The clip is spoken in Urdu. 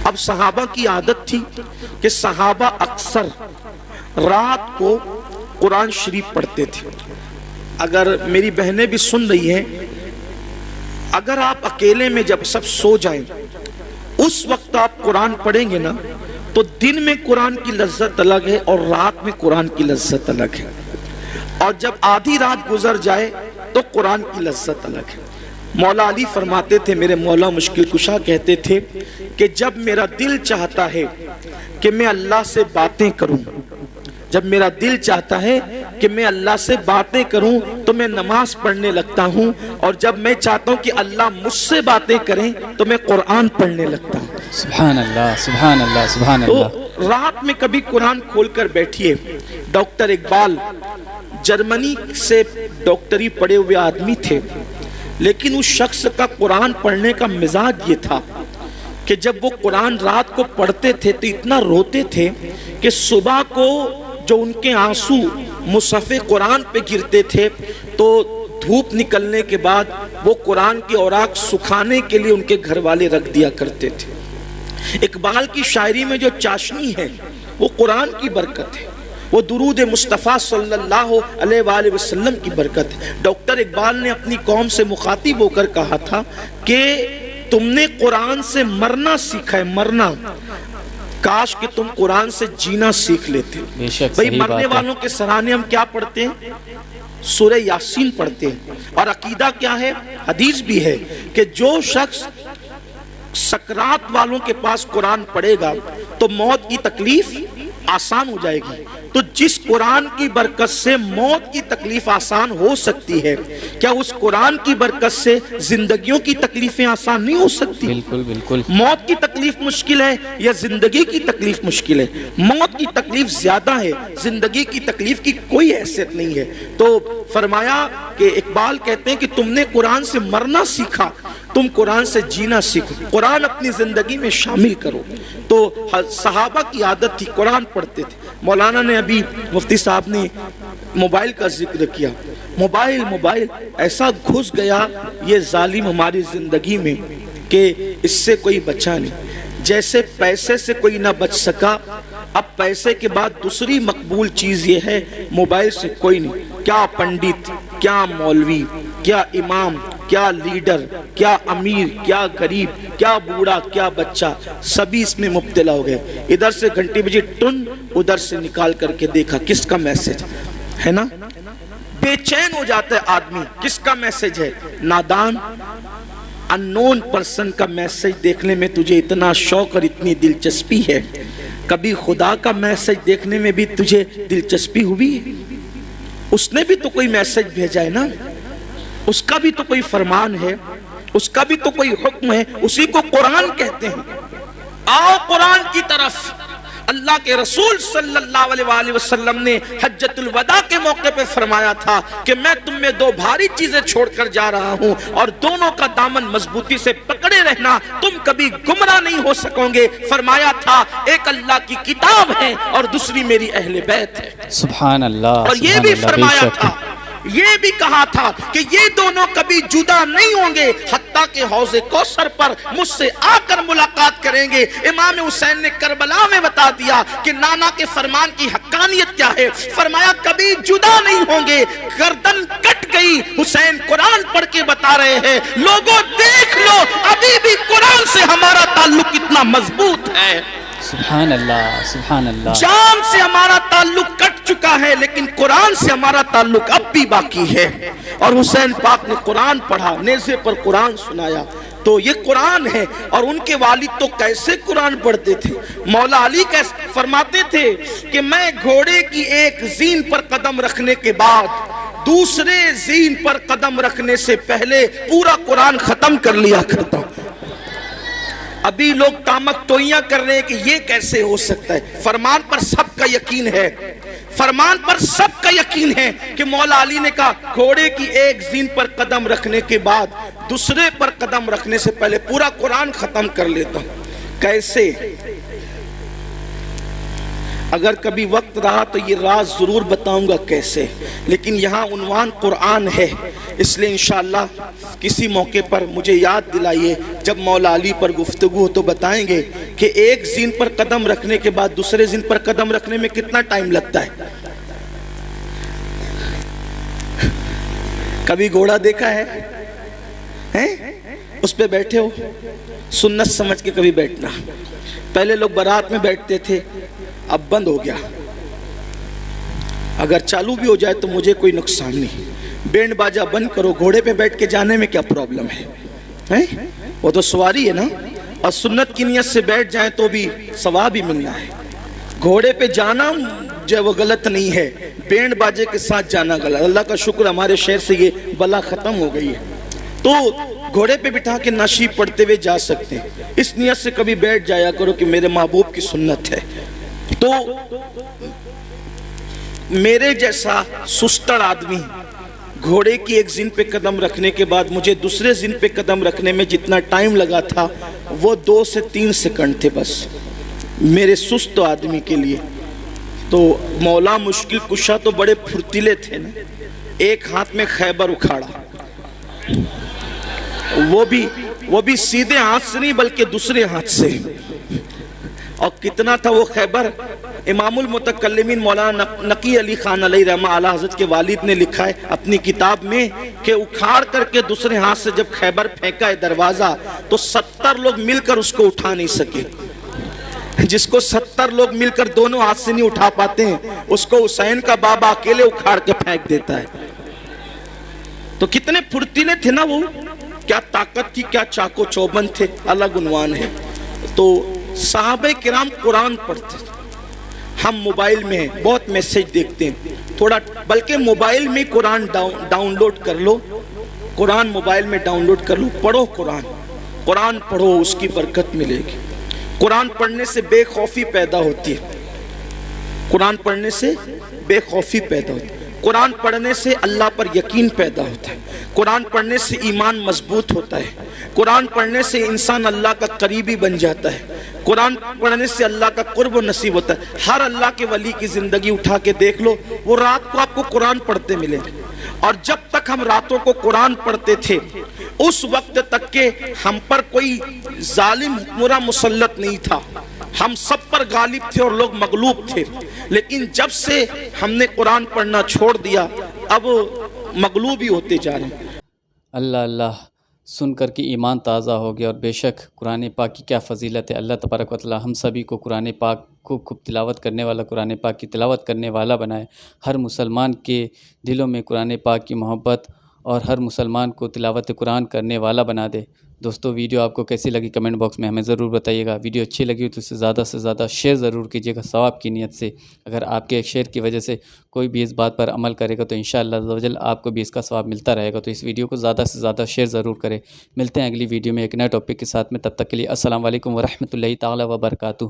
اب صحابہ کی عادت تھی کہ صحابہ اکثر رات کو قرآن شریف پڑھتے تھے. اگر میری بہنیں بھی سن رہی ہیں، اگر آپ اکیلے میں جب سب سو جائیں اس وقت آپ قرآن پڑھیں گے نا تو دن میں قرآن کی لذت الگ ہے اور رات میں قرآن کی لذت الگ ہے، اور جب آدھی رات گزر جائے تو قرآن کی لذت الگ ہے. مولا علی فرماتے تھے، میرے مولا مشکل کشا کہتے تھے کہ جب میرا دل چاہتا ہے کہ میں اللہ سے باتیں کروں، جب میرا دل چاہتا ہے کہ میں اللہ سے باتیں کروں تو میں نماز پڑھنے لگتا ہوں، اور جب میں چاہتا ہوں کہ اللہ مجھ سے باتیں کریں تو میں قرآن پڑھنے لگتا ہوں. سبحان اللہ، سبحان اللہ، سبحان اللہ. تو رات میں کبھی قرآن کھول کر بیٹھیے. ڈاکٹر اقبال جرمنی سے ڈاکٹری پڑھے ہوئے آدمی تھے، لیکن اس شخص کا قرآن پڑھنے کا مزاج یہ تھا کہ جب وہ قرآن رات کو پڑھتے تھے تو اتنا روتے تھے کہ صبح کو جو ان کے آنسو مصحف قرآن پہ گرتے تھے تو دھوپ نکلنے کے بعد وہ قرآن کے اوراق سکھانے کے لیے ان کے گھر والے رکھ دیا کرتے تھے. اقبال کی شاعری میں جو چاشنی ہے وہ قرآن کی برکت ہے، وہ درود مصطفیٰ صلی اللہ علیہ وآلہ وسلم کی برکت ہے. ڈاکٹر اقبال نے اپنی قوم سے مخاطب ہو کر کہا تھا کہ تم نے قرآن سے مرنا سیکھا ہے، مرنا، کاش کہ تم قرآن سے جینا سیکھ لیتے. بھئی مرنے والوں کے سرانے ہم کیا پڑھتے ہیں؟ سورہ یاسین پڑھتے ہیں. اور عقیدہ کیا ہے؟ حدیث بھی ہے کہ جو شخص سکرات والوں کے پاس قرآن پڑھے گا تو موت کی تکلیف آسان ہو جائے گی. تو جس قرآن کی برکت سے موت کی تکلیف آسان ہو سکتی ہے، کیا اس قرآن کی برکت سے زندگیوں کی تکلیفیں آسان نہیں ہو سکتی؟ بالکل بالکل. موت کی تکلیف مشکل ہے یا زندگی کی تکلیف مشکل ہے؟ موت کی تکلیف زیادہ ہے، زندگی کی تکلیف کی کوئی حیثیت نہیں ہے. تو فرمایا کہ اقبال کہتے ہیں کہ تم نے قرآن سے مرنا سیکھا، تم قرآن سے جینا سیکھو، قرآن اپنی زندگی میں شامل کرو. تو صحابہ کی عادت تھی، قرآن پڑھتے تھے. مولانا نے ابھی مفتی صاحب نے موبائل کا ذکر کیا. موبائل ایسا گھس گیا یہ ظالم ہماری زندگی میں کہ اس سے کوئی بچا نہیں. جیسے پیسے سے کوئی نہ بچ سکا، اب پیسے کے بعد دوسری مقبول چیز یہ ہے، موبائل سے کوئی نہیں. کیا پنڈت، کیا مولوی، کیا امام، کیا لیڈر، کیا امیر، کیا غریب، کیا بوڑھا، کیا بچہ، سبھی اس میں مبتلا ہو گئے. ادھر سے گھنٹی بجی ٹن، ادھر سے نکال کر کے دیکھا کس کا میسج ہے نا. بے چین ہو جاتا ہے آدمی، کس کا میسج ہے؟ نادان انون پرسن کا میسج دیکھنے میں تجھے اتنا شوق اور اتنی دلچسپی ہے، کبھی خدا کا میسج دیکھنے میں بھی تجھے دلچسپی ہوئی؟ اس نے بھی تو کوئی میسج بھیجا ہے نا، اس کا بھی تو کوئی فرمان ہے، اس کا بھی تو کوئی حکم ہے، اسی کو قرآن کہتے ہیں. آؤ قرآن کی طرف. اللہ کے رسول صلی اللہ علیہ وآلہ وسلم نے حجۃ الوداع کے موقع پہ فرمایا تھا کہ میں تم میں دو بھاری چیزیں چھوڑ کر جا رہا ہوں اور دونوں کا دامن مضبوطی سے پکڑے رہنا، تم کبھی گمراہ نہیں ہو سکو گے. فرمایا تھا ایک اللہ کی کتاب ہے اور دوسری میری اہل بیت ہے. سبحان اللہ. اور یہ بھی فرمایا تھا، یہ بھی کہا تھا کہ یہ دونوں کبھی جدا نہیں ہوں گے حتیٰ کہ حوض کوثر پر مجھ سے آ کر ملاقات کریں گے. امام حسین نے کربلا میں بتا دیا کہ نانا کے فرمان کی حقانیت کیا ہے. فرمایا کبھی جدا نہیں ہوں گے. گردن کٹ گئی، حسین قرآن پڑھ کے بتا رہے ہیں لوگوں دیکھ لو ابھی بھی قرآن سے ہمارا تعلق کتنا مضبوط ہے. سبحان اللہ، سبحان اللہ. جان سے ہمارا تعلق کٹ چکا ہے لیکن قرآن سے ہمارا تعلق اب بھی باقی ہے. اور حسین پاک نے قرآن پڑھا، نیزے پر قرآن سنایا. تو یہ قرآن ہے. اور ان کے والد تو کیسے قرآن پڑھتے تھے. مولا علی کیسے فرماتے تھے کہ میں گھوڑے کی ایک زین پر قدم رکھنے کے بعد دوسرے زین پر قدم رکھنے سے پہلے پورا قرآن ختم کر لیا کرتا ہوں. ابھی لوگ تامک توئیاں کر رہے ہیں کہ یہ کیسے ہو سکتا ہے. فرمان پر سب کا یقین ہے، فرمان پر سب کا یقین ہے کہ مولا علی نے کہا گھوڑے کی ایک زین پر قدم رکھنے کے بعد دوسرے پر قدم رکھنے سے پہلے پورا قرآن ختم کر لیتا ہوں. کیسے؟ اگر کبھی وقت رہا تو یہ راز ضرور بتاؤں گا کیسے، لیکن یہاں عنوان قرآن ہے اس لیے انشاءاللہ کسی موقع پر مجھے یاد دلائیے، جب مولا علی پر گفتگو ہو تو بتائیں گے کہ کہ ایک زین پر قدم رکھنے کے بعد دوسرے زین پر قدم رکھنے میں کتنا ٹائم لگتا ہے؟ کبھی گھوڑا دیکھا ہے؟ اس پہ بیٹھے ہو؟ سنت سمجھ کے کبھی بیٹھنا. پہلے لوگ بارات میں بیٹھتے تھے، اب بند ہو گیا. اگر چالو بھی ہو جائے تو مجھے کوئی نقصان نہیں. بینڈ باجا بند کرو، گھوڑے پہ بیٹھ کے جانے میں کیا پرابلم ہے؟ وہ تو سواری ہے نا. اور سنت کی نیت سے بیٹھ جائیں تو بھی ثواب ہی ملنا ہے. گھوڑے پہ جانا جو وہ غلط نہیں ہے، بینڈ باجے کے ساتھ جانا غلط. اللہ کا شکر ہمارے شہر سے یہ بلا ختم ہو گئی ہے. تو گھوڑے پہ بٹھا کے نعشی پڑھتے ہوئے جا سکتے ہیں. اس نیت سے کبھی بیٹھ جایا کرو کہ میرے محبوب کی سنت ہے. تو میرے جیسا سستڑ آدمی گھوڑے کی ایک زین پہ قدم رکھنے کے بعد مجھے دوسرے زین پہ قدم رکھنے میں جتنا ٹائم لگا تھا وہ 2 سے 3 سیکنڈ تھے بس میرے سست آدمی کے لیے. تو مولا مشکل کشا تو بڑے پھرتیلے تھے نا. ایک ہاتھ میں خیبر اکھاڑا، وہ بھی سیدھے ہاتھ سے نہیں بلکہ دوسرے ہاتھ سے. اور کتنا تھا وہ خیبر؟ امام المتکلمین مولانا نقی علی خان علیہ رحمہ اعلی حضرت کے والد نے لکھا ہے اپنی کتاب میں کہ اکھاڑ کر کے دوسرے ہاتھ سے جب خیبر پھینکا ہے دروازہ تو 70 لوگ مل کر اس کو اٹھا نہیں سکے. جس کو 70 لوگ مل کر دونوں ہاتھ سے نہیں اٹھا پاتے ہیں اس کو حسین کا بابا اکیلے اکھاڑ کے پھینک دیتا ہے. تو کتنے پھرتیلے تھے نا وہ، کیا طاقت تھی، کیا چاقو چوبند تھے، الگ عنوان ہے. تو صحابہ کرام قرآن پڑھتے تھے. ہم موبائل میں بہت میسج دیکھتے ہیں تھوڑا، بلکہ موبائل میں قرآن ڈاؤن لوڈ کر لو. قرآن موبائل میں ڈاؤن لوڈ کر لو، پڑھو قرآن پڑھو، اس کی برکت ملے گی. قرآن پڑھنے سے بے خوفی پیدا ہوتی ہے. قرآن پڑھنے سے بے خوفی پیدا ہوتی ہے. قرآن پڑھنے سے اللہ پر یقین پیدا ہوتا ہے. قرآن پڑھنے سے ایمان مضبوط ہوتا ہے. قرآن پڑھنے سے انسان اللہ کا قریبی بن جاتا ہے. قرآن پڑھنے سے اللہ کا قرب و نصیب ہوتا ہے. ہر اللہ کے ولی کی زندگی اٹھا کے دیکھ لو، وہ رات کو آپ کو قرآن پڑھتے ملے. اور جب تک ہم راتوں کو قرآن پڑھتے تھے اس وقت تک کہ ہم پر کوئی ظالم حکمراں مسلط نہیں تھا. ہم سب پر غالب تھے اور لوگ مغلوب تھے. لیکن جب سے ہم نے قرآن پڑھنا چھوڑ دیا اب مغلوب ہی ہوتے جا رہے ہیں. اللہ اللہ، سن کر کے ایمان تازہ ہو گیا. اور بے شک قرآن پاک کی کیا فضیلت ہے. اللہ تبارک و تعالی ہم سبھی کو قرآن پاک خوب تلاوت کرنے والا، قرآن پاک کی تلاوت کرنے والا بنائے. ہر مسلمان کے دلوں میں قرآن پاک کی محبت اور ہر مسلمان کو تلاوت قرآن کرنے والا بنا دے. دوستو ویڈیو آپ کو کیسی لگی کمنٹ باکس میں ہمیں ضرور بتائیے گا. ویڈیو اچھی لگی تو اسے زیادہ سے زیادہ شیئر ضرور کیجیے گا ثواب کی نیت سے. اگر آپ کے ایک شیئر کی وجہ سے کوئی بھی اس بات پر عمل کرے گا تو انشاءاللہ عز و جل آپ کو بھی اس کا ثواب ملتا رہے گا. تو اس ویڈیو کو زیادہ سے زیادہ شیئر ضرور کریں. ملتے ہیں اگلی ویڈیو میں ایک نئے ٹاپک کے ساتھ میں. تب تک کے لیے السلام علیکم ورحمۃ اللہ تعالی وبرکاتہ.